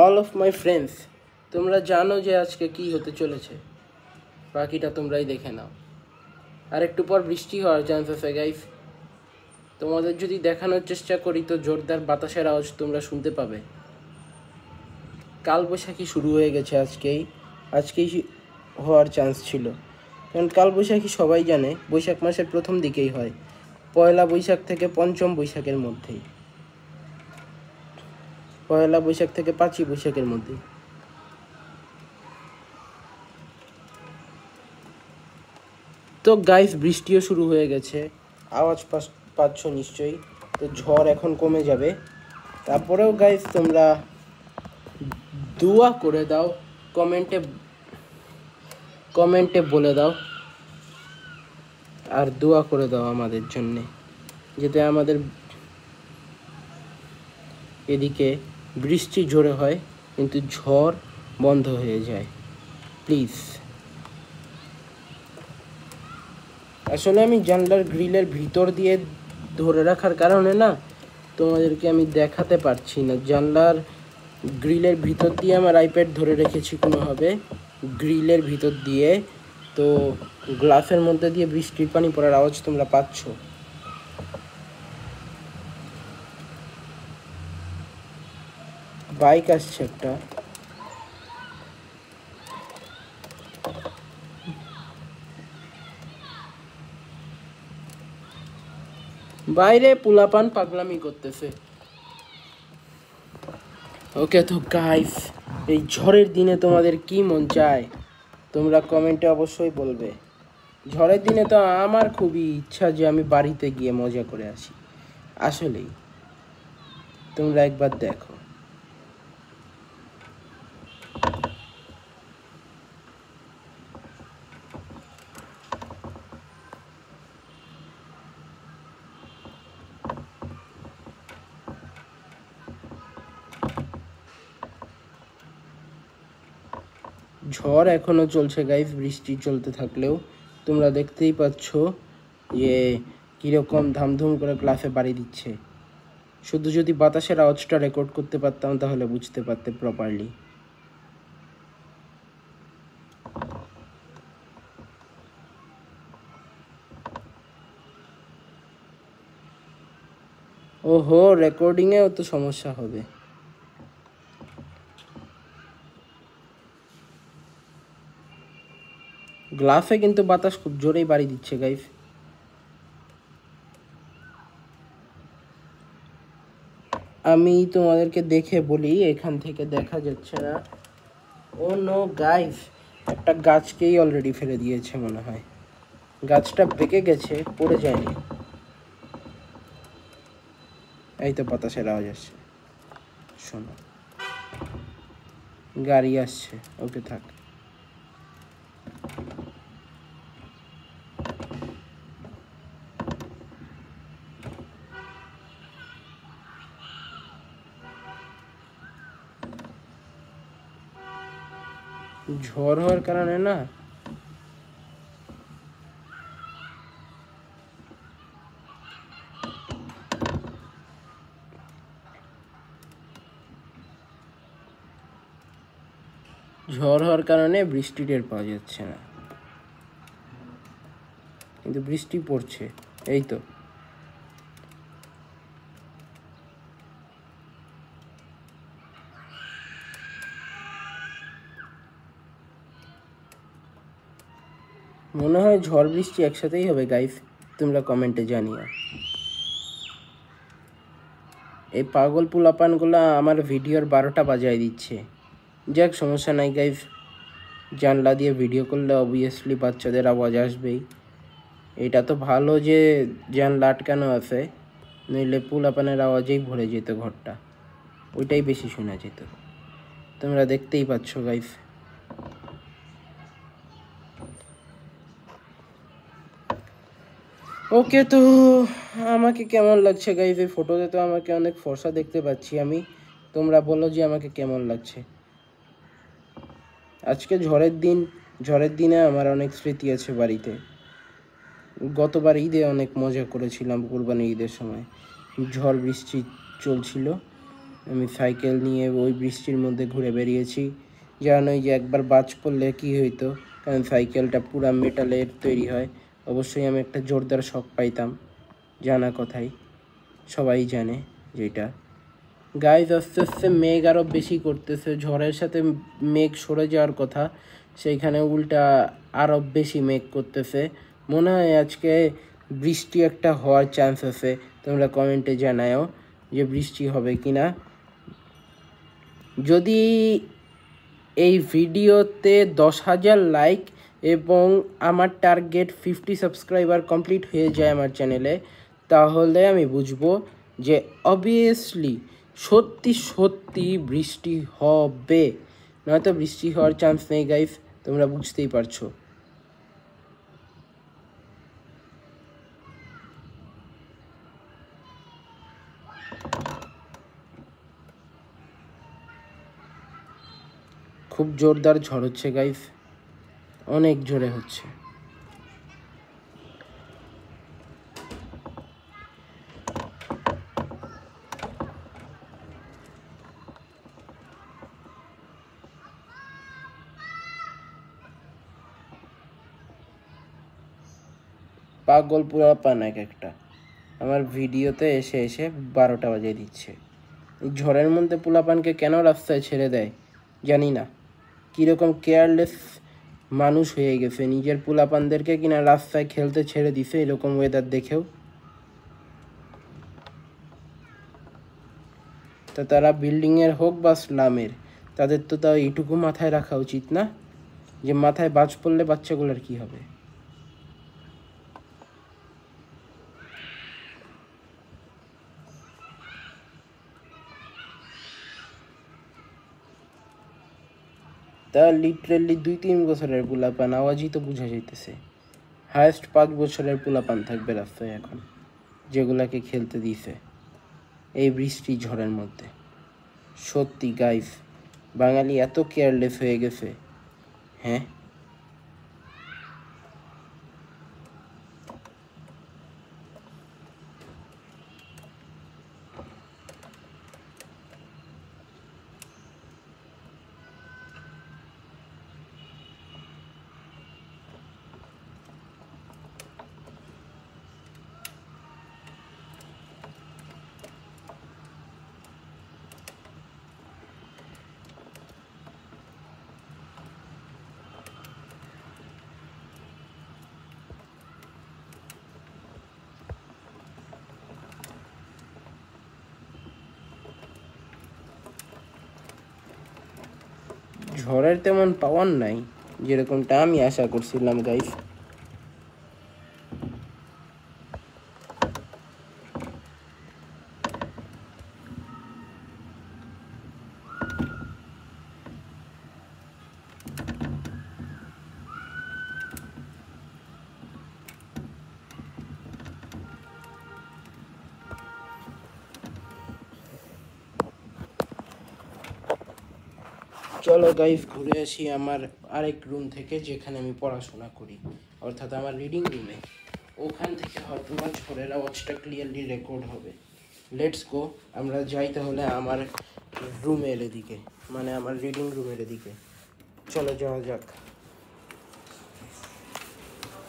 All of my friends, তোমরা জানো যে আজকে কি হতে চলেছে, বাকিটা তোমরাই দেখে নাও। আর একটু পর বৃষ্টি হওয়ার চান্স আছে গাইস। তোমাদের যদি দেখানোর চেষ্টা করি তো জোরদার বাতাসের আওয়াজ তোমরা শুনতে পাবে। কালবৈশাখী শুরু হয়ে গেছে আজকেই হওয়ার চান্স ছিল, কারণ কালবৈশাখী সবাই জানে বৈশাখ মাসের প্রথম দিকেই হয়, পয়লা বৈশাখ থেকে পঞ্চম বৈশাখের মধ্যেই, পয়লা বৈশাখ থেকে 5ই বৈশাখের মধ্যে। তো গাইস বৃষ্টিও শুরু হয়ে গেছে, আওয়াজ পাচ্ছ নিশ্চয়ই। তো ঝড় এখন কমে যাবে, তারপরেও গাইস তোমরা দোয়া করে দাও, কমেন্টে বলে দাও, আর দোয়া করে দাও আমাদের জন্যে, যাতে আমাদের এদিকে বৃষ্টি জোরে হয় কিন্তু ঝড় বন্ধ হয়ে যায়, প্লিজ। আসলে আমি জানলার গ্রিলের ভিতর দিয়ে ধরে রাখার কারণে না তোমাদেরকে আমি দেখাতে পারছি না। জানলার গ্রিলের ভিতর দিয়ে আমার আইপ্যাড ধরে রেখেছি কোনোভাবে, গ্রিলের ভিতর দিয়ে, তো গ্লাসের মধ্যে দিয়ে বৃষ্টির পানি পড়ার আওয়াজ তোমরা পাচ্ছ। বাইক আসছে একটা, বাইরে পোলাপান পাগলামি করতেছে। ওকে, তো গাইস এই ঝড়ের দিনে তোমাদের কি মন চায় তোমরা কমেন্টে অবশ্যই বলবে। ঝড়ের দিনে তো আমার খুবই ইচ্ছা যে আমি বাড়িতে গিয়ে মজা করে আসি। আসলেই তোমরা একবার দেখো। ঝড় এখনো চলছে গাইস, বৃষ্টি চলতে থাকলেও তোমরা দেখতেই পাচ্ছ যে কীরকম ধামধুম করে ক্লাসে বাড়ি দিচ্ছে। শুধু যদি বাতাসের আওয়াজটা রেকর্ড করতে পারতাম তাহলে বুঝতে পারতে প্রপারলি। ওহো, রেকর্ডিংয়েও তো সমস্যা হবে। গ্লাসে কিন্তু বাতাস খুব জোরেই বাড়ি দিচ্ছে গাইস। আমি তোমাদেরকে দেখে বলি, এখান থেকে দেখা যাচ্ছে না। ও নো গাইস, একটা গাছকেই অলরেডি ফেলে দিয়েছে মনে হয়। গাছটা বেঁকে গেছে, পড়ে যায়নি। এই তো বাতাসের আওয়াজ আসছে, শোনো। গাড়ি আসছে, ওকে থাক। ঝড় হওয়ার কারণে না বৃষ্টি টের পাওয়া যাচ্ছে না, কিন্তু বৃষ্টি পড়ছে। এই তো মনে হয় ঝড় বৃষ্টি একসাথেই হবে গাইস, তোমরা কমেন্টে জানিও। এই পাগল পোলাপানগুলা আমার ভিডিওর 12টা বাজায় দিচ্ছে। যাক, সমস্যা নাই গাইস, জানলা দিয়ে ভিডিও করলে অবভিয়াসলি বাচ্চাদের আওয়াজ আসবেই। এটা তো ভালো যে জানলা আটকানো আছে, নইলে পোলাপানের আওয়াজেই ভরে যেত ঘরটা, ওইটাই বেশি শোনা যেত। তোমরা দেখতেই পাচ্ছ গাইস। ওকে, তো আমাকে কেমন লাগছে গাইস? এই ফটোতে তো আমাকে অনেক ফর্সা দেখতে পাচ্ছি আমি। তোমরা বলো যে আমাকে কেমন লাগছে। আজকে ঝড়ের দিনে আমার অনেক স্মৃতি আছে বাড়িতে। গতবার ঈদে অনেক মজা করেছিলাম, কুরবানি ঈদের সময় ঝড় বৃষ্টি চলছিল, আমি সাইকেল নিয়ে ওই বৃষ্টির মধ্যে ঘুরে বেরিয়েছি। জানোই যে একবার বাজ পড়লে কী হইতো, কারণ সাইকেলটা পুরা মেটালের তৈরি হয়। অবশ্যই আমি একটা জোরদার শক পাইতাম, জানা কথাই, সবাই জানে যেটা। গাইজ আস্তে আস্তে মেঘ আরও বেশি করতেছে, ঝড়ের সাথে মেঘ সরে যাওয়ার কথা, সেইখানে উল্টা আরও বেশি মেঘ করতেছে। মনে হয় আজকে বৃষ্টি একটা হওয়ার চান্স আছে। তোমরা কমেন্টে জানাও যে বৃষ্টি হবে কি না। যদি এই ভিডিওতে 10,000 লাইক এবং আমার টার্গেট 50 সাবস্ক্রাইবার কমপ্লিট হয়ে যায় আমার চ্যানেলে, তাহলে আমি বুঝবো যে অবভিয়াসলি সত্যি সত্যি বৃষ্টি হবে, নয়তো বৃষ্টি হওয়ার চান্স নেই গাইস, তোমরা বুঝতেই পারছো। খুব জোরদার ঝড় হচ্ছে গাইস, অনেক জোরে হচ্ছে। পাগল পুরা পান এক একটা আমার ভিডিওতে এসে এসে 12টা বাজিয়ে দিচ্ছে। এই ঝড়ের মধ্যে পোলাপানকে কেন রাস্তায় ছেড়ে দেয় জানি না। কীরকম কেয়ারলেস মানুষ হয়ে গেছে, নিজের পোলাপানদেরকে কিনা রাস্তায় খেলতে ছেড়ে দিছে এরকম ওয়েদার দেখেও। তা তারা বিল্ডিংয়ের হোক বা স্লামের, তাদের তো তাও এইটুকু মাথায় রাখা উচিত না যে মাথায় বাজ পড়লে বাচ্চাগুলোর কি হবে। তা লিটারেলি 2-3 বছরের পোলাপান, আওয়াজই তো বোঝা যাইতেছে। হায়েস্ট 5 বছরের পোলাপান থাকবে রাস্তায় এখন, যেগুলাকে খেলতে দিছে এই বৃষ্টি ঝড়ের মধ্যে। সত্যি গাইস, বাঙালি এত কেয়ারলেস হয়ে গেছে। হ্যাঁ, ঝড়ের তেমন পাওয়ার নাই যেরকমটা আমি আশা করছিলাম গাইস। চলো গাইস ঘুরে আসি আমার আরেক রুম থেকে, যেখানে আমি পড়াশোনা করি, অর্থাৎ আমার রিডিং রুমে। ওখান থেকে হয়তো বা ঝড়ের আওয়াজটা ক্লিয়ারলি রেকর্ড হবে। লেটস গো, আমরা যাই তাহলে আমার রুমের এদিকে, মানে আমার রিডিং রুমের এদিকে। চলো যাওয়া যাক।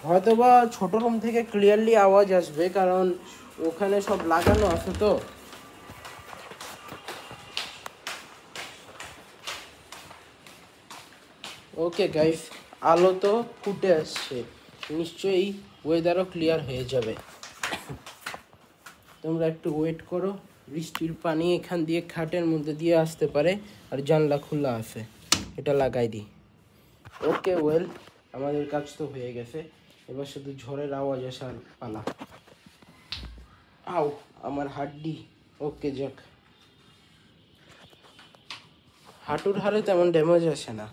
হয়তো বা ছোটো রুম থেকে ক্লিয়ারলি আওয়াজ আসবে, কারণ ওখানে সব লাগানো আছে তো। ওকে গাইস, আলো তো ফুটে আসছে, নিশ্চয়ই ওয়েদারও ক্লিয়ার হয়ে যাবে। তোমরা একটু ওয়েট করো, বৃষ্টির পানি এখান দিয়ে খাটের মধ্যে দিয়ে আসতে পারে, আর জানলা খোলা আছে, এটা লাগাই দিই। ওকে ওয়েল, আমাদের কাজ তো হয়ে গেছে, এবার শুধু ঝড়ের আওয়াজ আসার পালা। আও আমার হাড্ডি। ওকে যাক, হাঁটুর হাড়ে তেমন ড্যামেজ আসে না।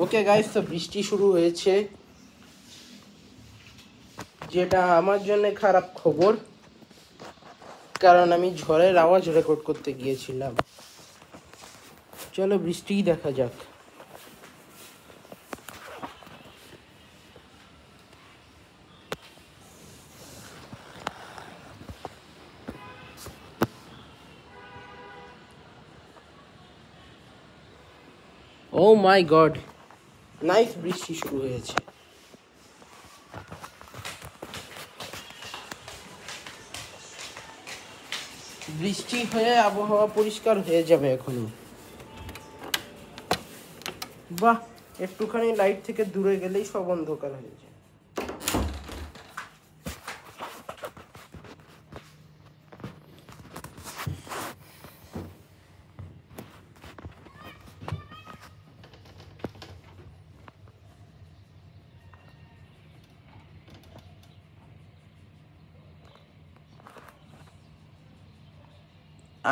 ওকে গাইস, তো বৃষ্টি শুরু হয়েছে, যেটা আমার জন্য খারাপ খবর, কারণ আমি ঝড়ের আওয়াজ রেকর্ড করতে গিয়েছিলাম। চলো বৃষ্টিই দেখা যাক। ও মাই গড, নাইস বৃষ্টি শুরু হয়েছে। বৃষ্টি হয়ে আবহাওয়া পরিষ্কার হয়ে যাবে এখনই। বাহ, একটুখানি লাইট থেকে দূরে গেলেই সব অন্ধকার হয়ে যায়।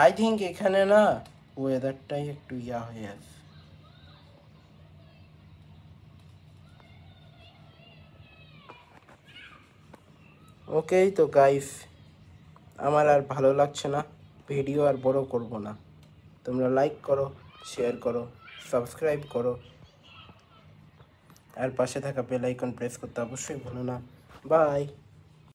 আই থিঙ্ক এখানে না ওয়েদারটাই একটু ইয়া হয়ে আছে। ওকে তো গাইস, আমার আর ভালো লাগছে না, ভিডিও আর বড় করব না। তোমরা লাইক করো, শেয়ার করো, সাবস্ক্রাইব করো, আর পাশে থাকা বেল আইকন প্রেস করতে অবশ্যই ভুলো না। বাই।